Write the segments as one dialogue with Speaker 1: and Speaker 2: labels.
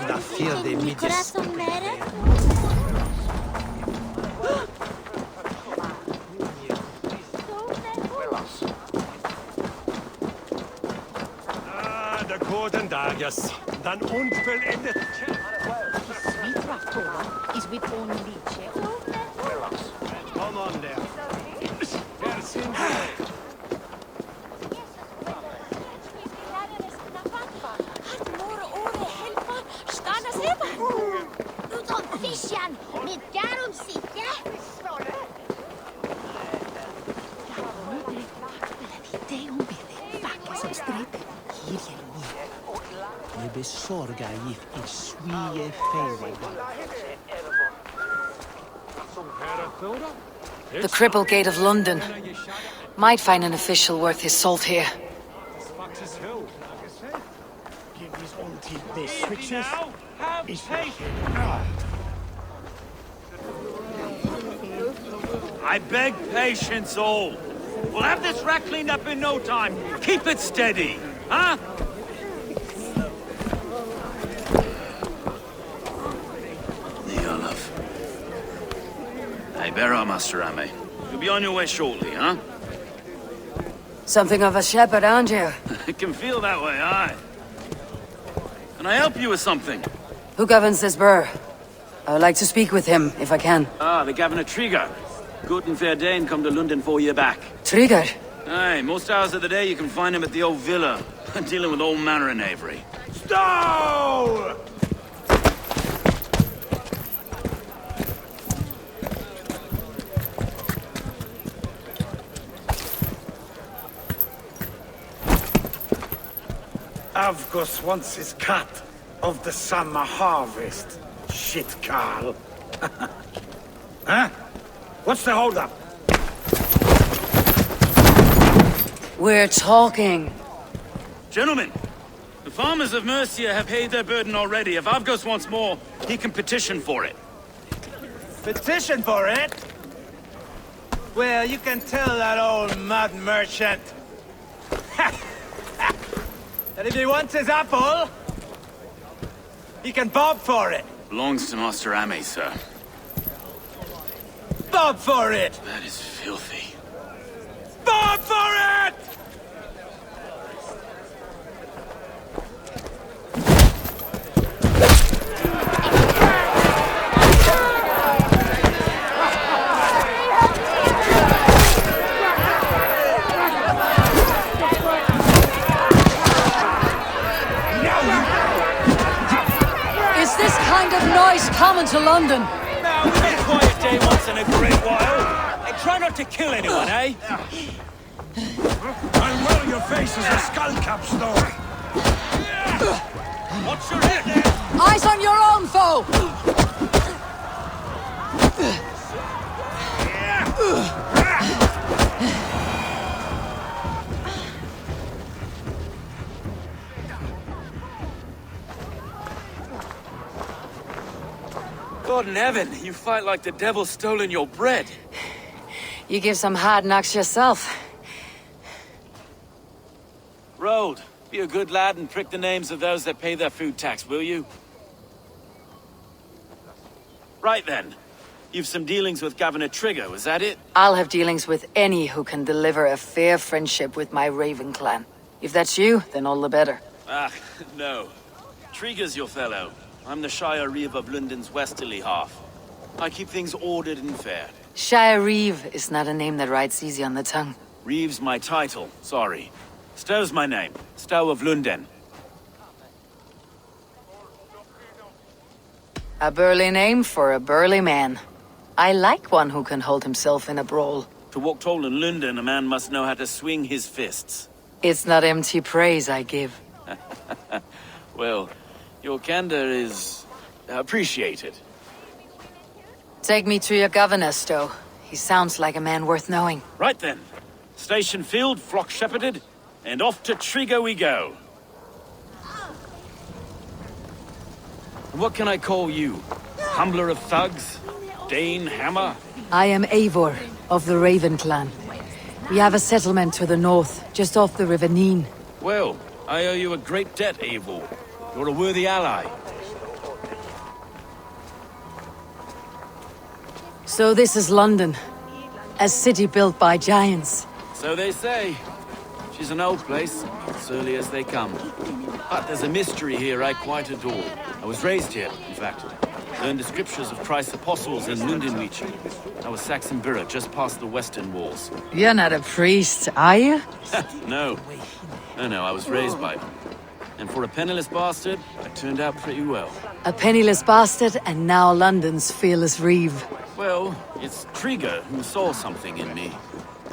Speaker 1: la fear de
Speaker 2: Mi
Speaker 1: midges.
Speaker 2: corazón mere?
Speaker 3: Ah, de guten dages. Dan unvollendet...
Speaker 2: Is with only leche.
Speaker 3: Come on there. Wer sind Sie?
Speaker 2: Utom fisjan, mit garum sitja.
Speaker 1: Je besorga gift i swie feilig.
Speaker 4: The Cripple Gate of London. Might find an official worth his salt here.
Speaker 1: Give these old teeth their switches.
Speaker 5: I beg patience, all. We'll have this wreck cleaned up in no time. Keep it steady, huh? Neolov. Hey, bear our Master Ame. You'll be on your way shortly, huh?
Speaker 4: Something of a shepherd, aren't you?
Speaker 5: It can feel that way, aye. Can I help you with something?
Speaker 4: Who governs this burr? I would like to speak with him, if I can.
Speaker 5: Ah, the Governor Trigger. Good and fair Dane come to London 4 year back.
Speaker 4: Trigger?
Speaker 5: Aye, most hours of the day you can find him at the old villa, dealing with all manner in Avery.
Speaker 3: Stow! Avgos wants his cut of the summer harvest. Shit, Carl. Huh? What's the holdup?
Speaker 4: We're talking.
Speaker 5: Gentlemen, the farmers of Mercia have paid their burden already. If Avgos wants more, he can petition for it.
Speaker 6: Petition for it? Well, you can tell that old mud merchant that if he wants his apple, he can bob for it.
Speaker 5: Belongs to Master Ame, sir.
Speaker 6: Bob for it!
Speaker 5: That is filthy.
Speaker 6: Bob for it!
Speaker 4: Is this kind of noise common to London?
Speaker 5: Now, we get a quiet day once in a great while. And try not to kill anyone, eh?
Speaker 3: I'll roll your face as a skull cap story.
Speaker 5: Watch your head there!
Speaker 4: Eyes on your own foe!
Speaker 5: God in heaven, you fight like the devil's stolen your bread.
Speaker 4: You give some hard knocks yourself.
Speaker 5: Road, be a good lad and prick the names of those that pay their food tax, will you? Right then. You've some dealings with Governor Trigger, was that it?
Speaker 4: I'll have dealings with any who can deliver a fair friendship with my Raven clan. If that's you, then all the better.
Speaker 5: Ah, no. Trigger's your fellow. I'm the Shire Reeve of London's westerly half. I keep things ordered and fair.
Speaker 4: Shire Reeve is not a name that rides easy on the tongue.
Speaker 5: Reeve's my title, sorry. Stow's my name. Stow of London.
Speaker 4: A burly name for a burly man. I like one who can hold himself in a brawl.
Speaker 5: To walk tall in London, a man must know how to swing his fists.
Speaker 4: It's not empty praise I give.
Speaker 5: Well, your candor is appreciated.
Speaker 4: Take me to your governor, Stow. He sounds like a man worth knowing.
Speaker 5: Right then. Station filled, flock shepherded, and off to Trigger we go. And what can I call you? Humbler of thugs? Dane Hammer?
Speaker 4: I am Eivor, of the Raven clan. We have a settlement to the north, just off the River Nene.
Speaker 5: Well, I owe you a great debt, Eivor. You're a worthy ally.
Speaker 4: So this is London. A city built by giants.
Speaker 5: So they say. She's an old place, as early as they come. But there's a mystery here I quite adore. I was raised here, in fact. Learned the scriptures of Christ's apostles in Lundenwich. I was Saxon borough just past the western walls.
Speaker 4: You're not a priest, are you?
Speaker 5: No. No, I was raised by them. And for a penniless bastard, I turned out pretty well.
Speaker 4: A penniless bastard, and now London's fearless reeve.
Speaker 5: Well, it's Trigger who saw something in me.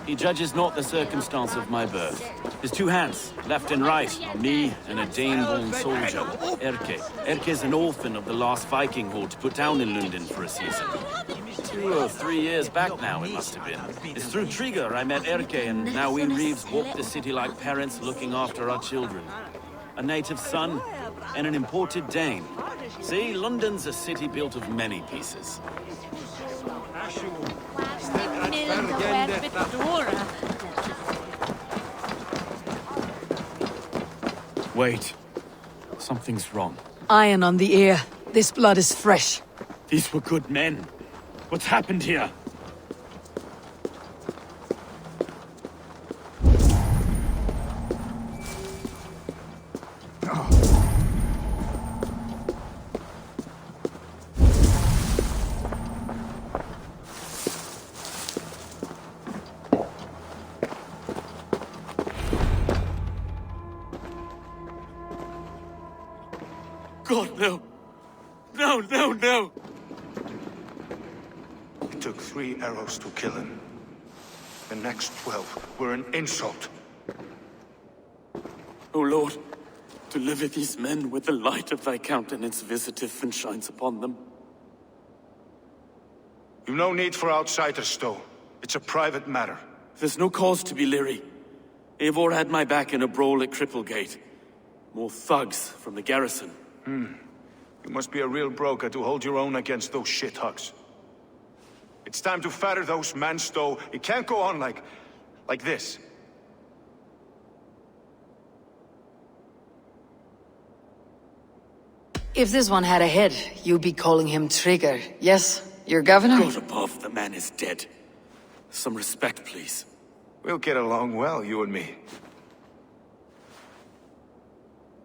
Speaker 5: He judges not the circumstance of my birth. His two hands, left and right, are me and a Dane-born soldier, Erke. Erke's an orphan of the last Viking horde put down in London for a season. 2 or 3 years back now, it must have been. It's through Trigger I met Erke, and now we Reeves walk the city like parents looking after our children. A native son and an imported Dane. See, London's a city built of many pieces. Wait. Something's wrong.
Speaker 4: Iron on the ear. This blood is fresh.
Speaker 5: These were good men. What's happened here? God, no. No, no, no!
Speaker 7: It took 3 arrows to kill him. The next 12 were an insult.
Speaker 5: O Lord, deliver these men with the light of thy countenance visitive and shines upon them.
Speaker 7: You've no need for outsiders, though. It's a private matter.
Speaker 5: There's no cause to be leery. Eivor had my back in a brawl at Cripplegate. More thugs from the garrison.
Speaker 7: You must be a real broker to hold your own against those shithugs. It's time to fatter those men, though. It can't go on like this.
Speaker 4: If this one had a head, you'd be calling him Trigger. Yes, your governor?
Speaker 5: God above, the man is dead. Some respect, please.
Speaker 7: We'll get along well, you and me.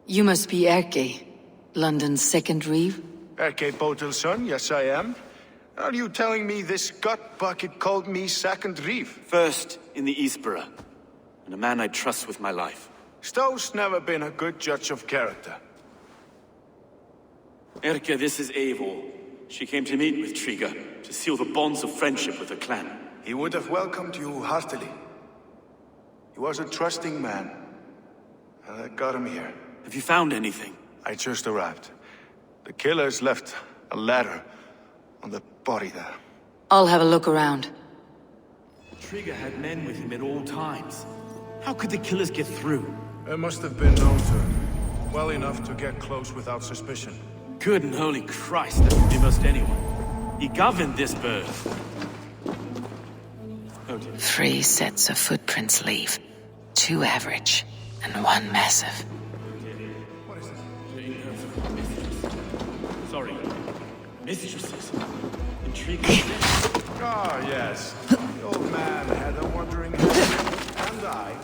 Speaker 4: You must be Erke, London's second reeve?
Speaker 7: Erke Botel's son, yes I am. Are you telling me this gut bucket called me second reeve?
Speaker 5: First in the Eastborough, and a man I trust with my life.
Speaker 7: Stowe's never been a good judge of character.
Speaker 5: Erke, this is Eivor. She came to meet with Trigger, to seal the bonds of friendship with her clan.
Speaker 7: He would have welcomed you heartily. He was a trusting man, and I got him here.
Speaker 5: Have you found anything?
Speaker 7: I just arrived. The killers left a ladder on the body there.
Speaker 4: I'll have a look around.
Speaker 5: Trigger had men with him at all times. How could the killers get through?
Speaker 7: There must have been known to him. Well enough to get close without suspicion.
Speaker 5: Good and holy Christ, that would be most anyone. He governed this bird. Oh dear.
Speaker 4: 3 sets of footprints leave. 2 average, and 1 massive.
Speaker 5: Sorry. Mistresses. Intriguing.
Speaker 7: Ah, yes. The old man had a wandering head, and I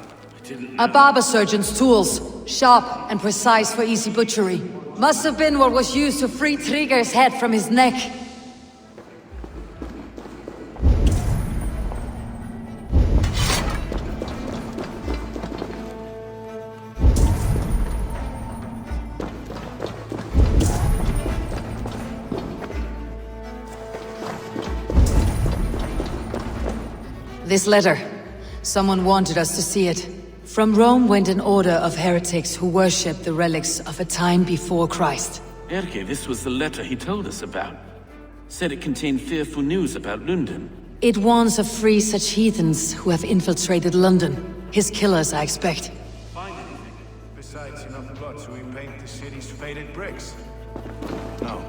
Speaker 5: didn't
Speaker 4: A barber surgeon's tools. Sharp and precise for easy butchery. Must have been what was used to free Trigger's head from his neck. This letter. Someone wanted us to see it. From Rome went an order of heretics who worshipped the relics of a time before Christ.
Speaker 5: Erke, this was the letter he told us about. Said it contained fearful news about London.
Speaker 4: It warns of 3 such heathens who have infiltrated London. His killers, I expect.
Speaker 7: Besides enough blood to repaint the city's faded bricks. No.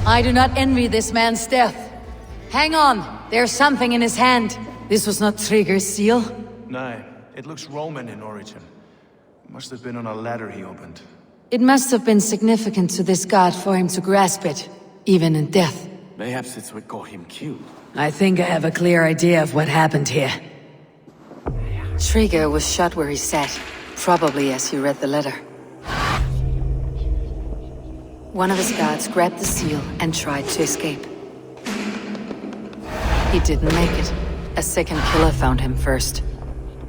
Speaker 4: I do not envy this man's death. Hang on, there's something in his hand. This was not Trigger's seal.
Speaker 7: No, it looks Roman in origin. Must have been on a ladder he opened.
Speaker 4: It must have been significant to this god for him to grasp it, even in death.
Speaker 5: Perhaps it's what got him killed.
Speaker 4: I think I have a clear idea of what happened here. Trigger was shot where he sat, probably as he read the letter. One of his guards grabbed the seal and tried to escape. He didn't make it. A second killer found him first.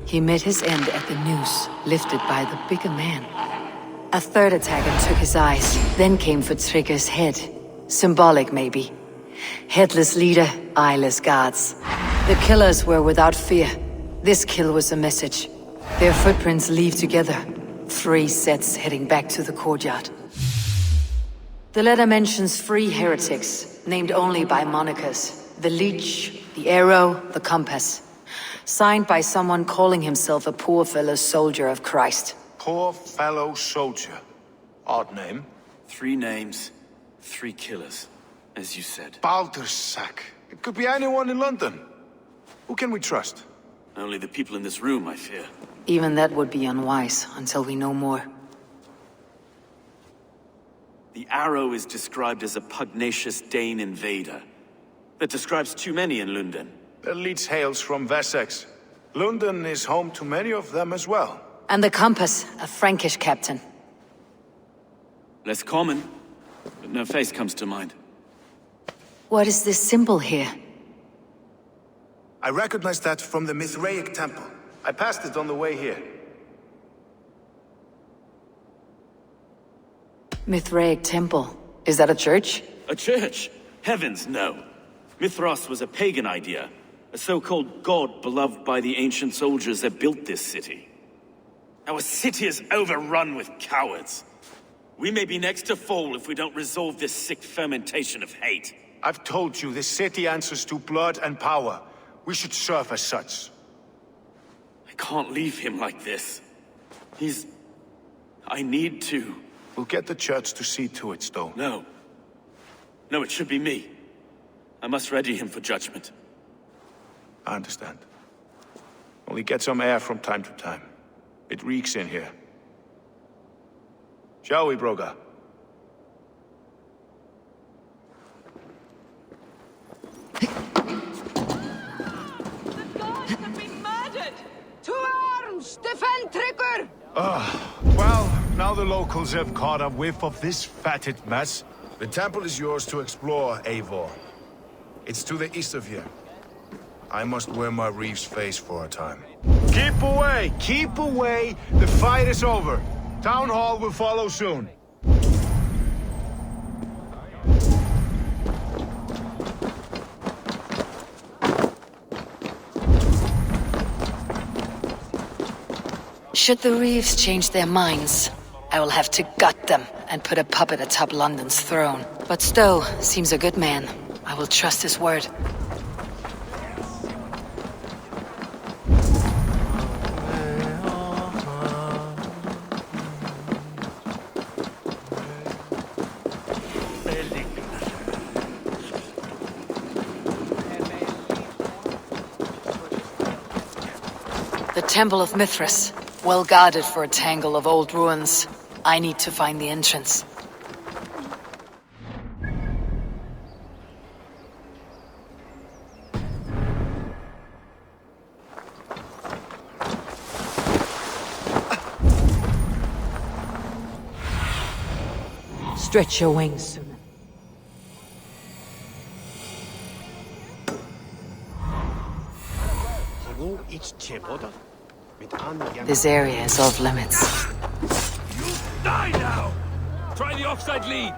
Speaker 4: He met his end at the noose, lifted by the bigger man. A third attacker took his eyes, then came for Trigger's head. Symbolic, maybe. Headless leader, eyeless guards. The killers were without fear. This kill was a message. Their footprints leave together. 3 sets heading back to the courtyard. The letter mentions 3 heretics, named only by monikers. The Leech, the Arrow, the Compass. Signed by someone calling himself a poor fellow soldier of Christ.
Speaker 7: Poor fellow soldier. Odd name.
Speaker 5: 3 names, 3 killers, as you said.
Speaker 7: Baldersack. It could be anyone in London. Who can we trust?
Speaker 5: Only the people in this room, I fear.
Speaker 4: Even that would be unwise, until we know more.
Speaker 5: The Arrow is described as a pugnacious Dane invader. That describes too many in London.
Speaker 7: The Leech hails from Wessex. London is home to many of them as well.
Speaker 4: And the Compass, a Frankish captain.
Speaker 5: Less common, but no face comes to mind.
Speaker 4: What is this symbol here?
Speaker 7: I recognize that from the Mithraic temple. I passed it on the way here.
Speaker 4: Mithraic temple. Is that a church?
Speaker 5: A church? Heavens, no. Mithras was a pagan idea. A so-called god beloved by the ancient soldiers that built this city. Our city is overrun with cowards. We may be next to fall if we don't resolve this sick fermentation of hate.
Speaker 7: I've told you, this city answers to blood and power. We should serve as such.
Speaker 5: I can't leave him like this. I need to.
Speaker 7: We'll get the church to see to it, Stowe.
Speaker 5: No. No, it should be me. I must ready him for judgment.
Speaker 7: I understand. Only get some air from time to time. It reeks in here. Shall we, Broga?
Speaker 8: The gods have been murdered! To arms! Defend Trigger!
Speaker 7: Well, now the locals have caught a whiff of this fatted mess.
Speaker 9: The temple is yours to explore, Eivor. It's to the east of here. I must wear my reeve's face for a time.
Speaker 7: Keep away! Keep away! The fight is over. Town Hall will follow soon.
Speaker 4: Should the Reeves change their minds, I will have to gut them and put a puppet atop London's throne. But Stowe seems a good man. I will trust his word. The Temple of Mithras. Well guarded for a tangle of old ruins. I need to find the entrance. Stretch your wings. This area is off limits.
Speaker 5: Die now! Try the offside lead!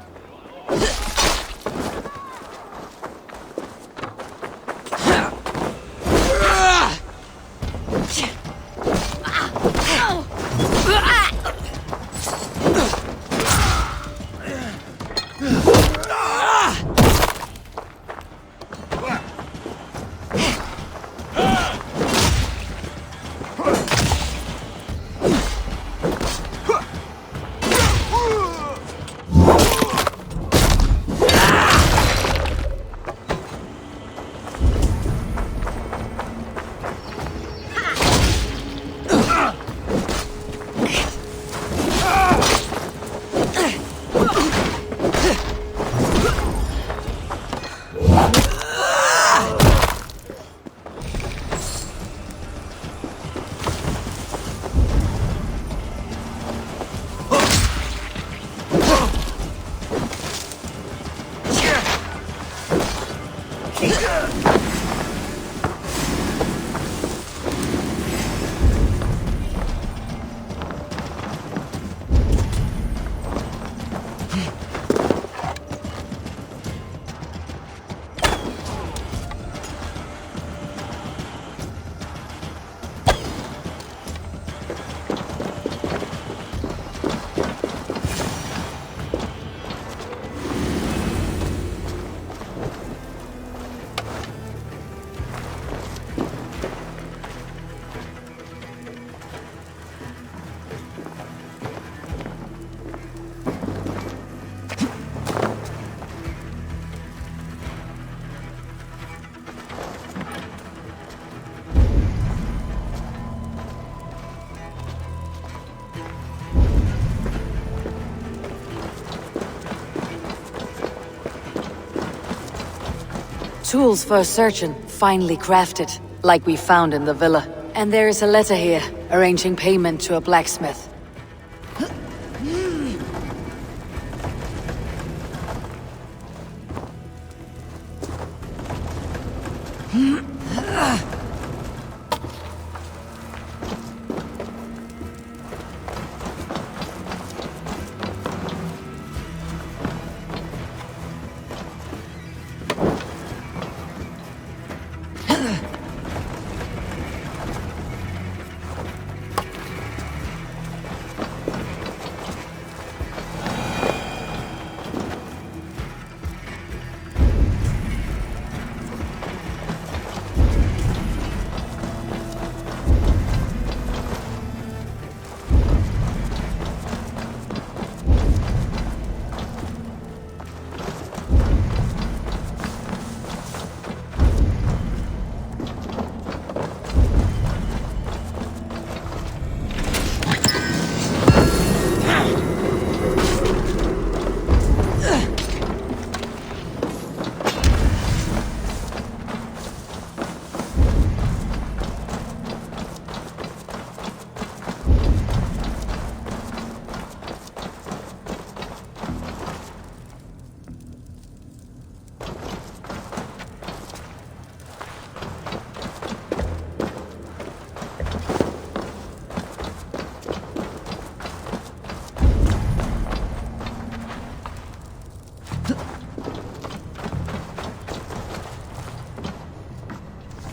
Speaker 4: Tools for a surgeon, finely crafted, like we found in the villa. And there is a letter here, arranging payment to a blacksmith.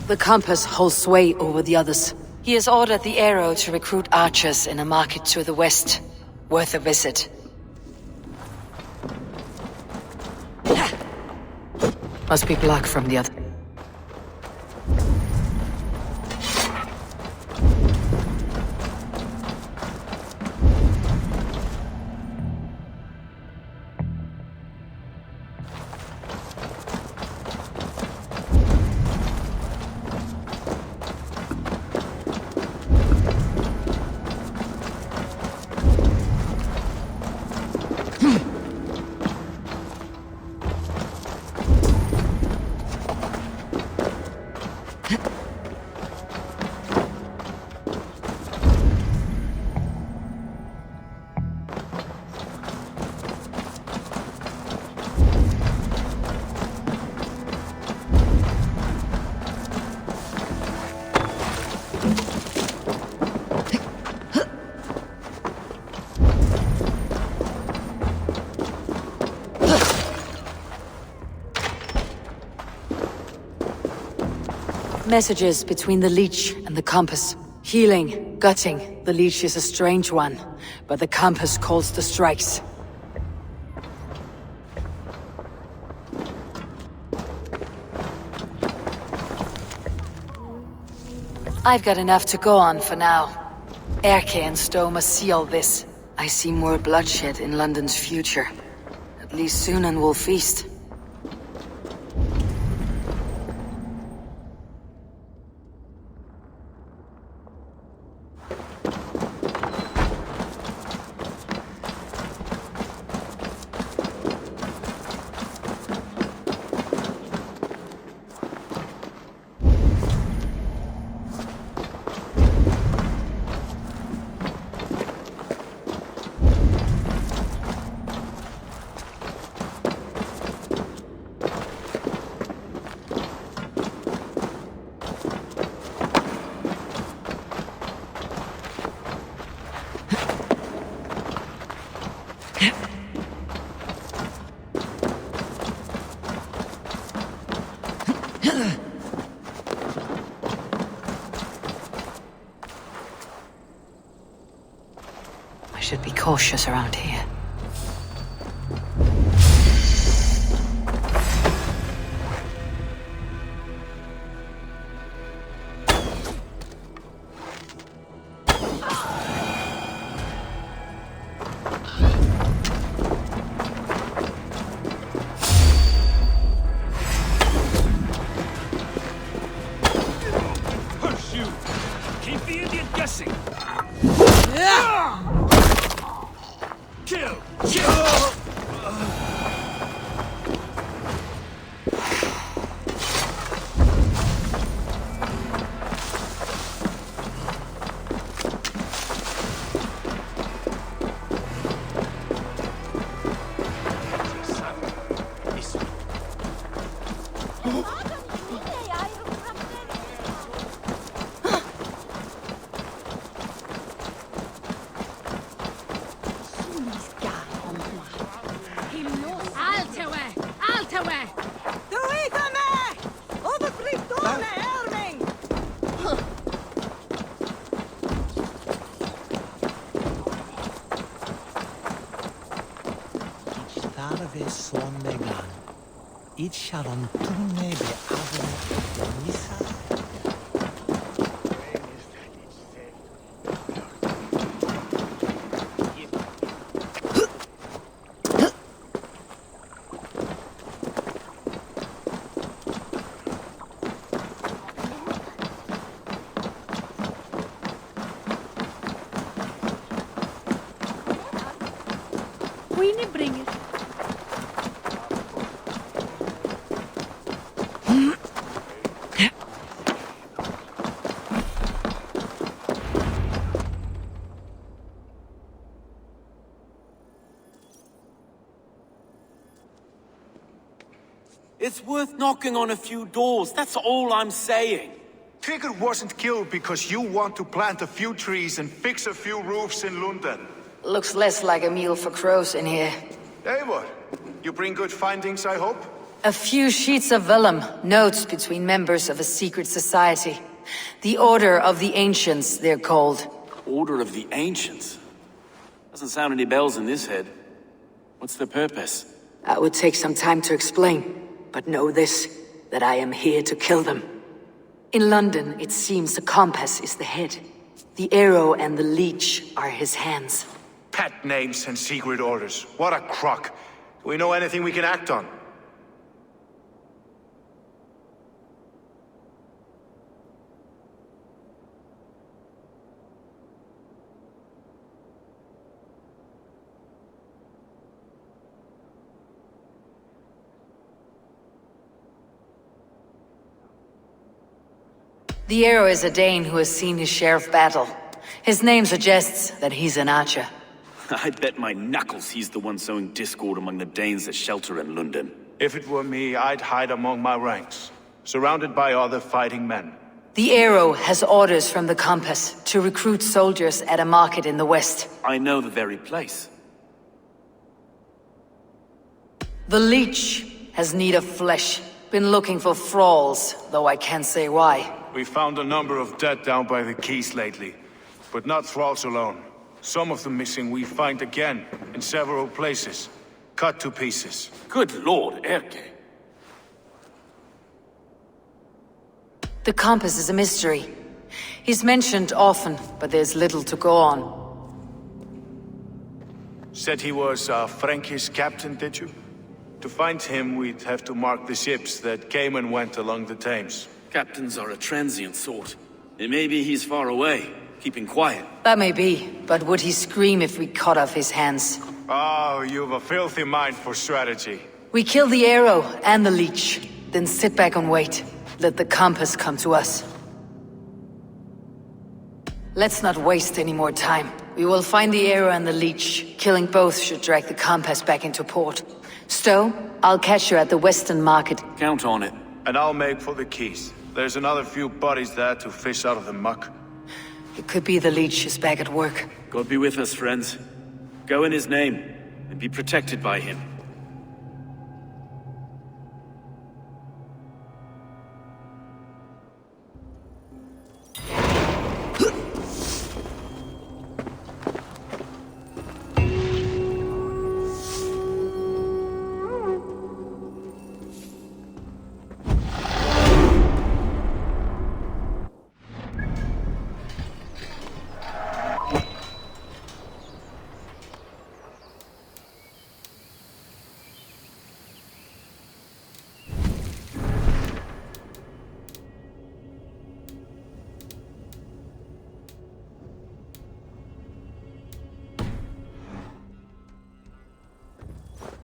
Speaker 4: The compass holds sway over the others. He has ordered the arrow to recruit archers in a market to the west. Worth a visit. Must be blocked from the other. Messages between the leech and the compass. Healing, gutting. The leech is a strange one, but the compass calls the strikes. I've got enough to go on for now. Erke and Stowe must see all this. I see more bloodshed in London's future. At least Sunan will feast. I should be cautious around here.
Speaker 5: Pursue! Keep the idiot guessing! Kill! Kill!
Speaker 1: Carve son vegan. It sharon tunne be avon nisa.
Speaker 2: Queenie bring it.
Speaker 5: It's worth knocking on a few doors, that's all I'm saying.
Speaker 7: Trigger wasn't killed because you want to plant a few trees and fix a few roofs in London.
Speaker 4: Looks less like a meal for crows in here.
Speaker 7: Eivor, you bring good findings, I hope?
Speaker 4: A few sheets of vellum, notes between members of a secret society. The Order of the Ancients, they're called.
Speaker 5: Order of the Ancients? Doesn't sound any bells in this head. What's the purpose?
Speaker 4: That would take some time to explain, but know this, that I am here to kill them. In London, it seems the compass is the head. The arrow and the leech are his hands.
Speaker 7: Pet names and secret orders. What a crock. Do we know anything we can act on?
Speaker 4: The arrow is a Dane who has seen his share of battle. His name suggests that he's an archer.
Speaker 5: I bet my knuckles he's the one sowing discord among the Danes that shelter in London.
Speaker 7: If it were me, I'd hide among my ranks, surrounded by other fighting men.
Speaker 4: The arrow has orders from the compass to recruit soldiers at a market in the west.
Speaker 5: I know the very place.
Speaker 4: The leech has need of flesh, Been looking for thralls, though I can't say why.
Speaker 7: We found a number of dead down by the quays lately. But not thralls alone. Some of the missing we find again, in several places. Cut to pieces.
Speaker 5: Good lord, Erke.
Speaker 4: The compass is a mystery. He's mentioned often, but there's little to go on.
Speaker 7: Said he was a Frankish captain, did you? To find him, we'd have to mark the ships that came and went along the Thames.
Speaker 5: Captains are a transient sort. And maybe he's far away, keeping quiet.
Speaker 4: That may be, but would he scream if we cut off his hands?
Speaker 7: Oh, you've a filthy mind for strategy.
Speaker 4: We kill the arrow and the leech, then sit back and wait. Let the compass come to us. Let's not waste any more time. We will find the arrow and the leech. Killing both should drag the compass back into port. Stowe, I'll catch you at the Western Market.
Speaker 5: Count on it.
Speaker 7: And I'll make for the quays. There's another few bodies there to fish out of the muck.
Speaker 4: It could be the leech is back at work.
Speaker 5: God be with us, friends. Go in his name, and be protected by him.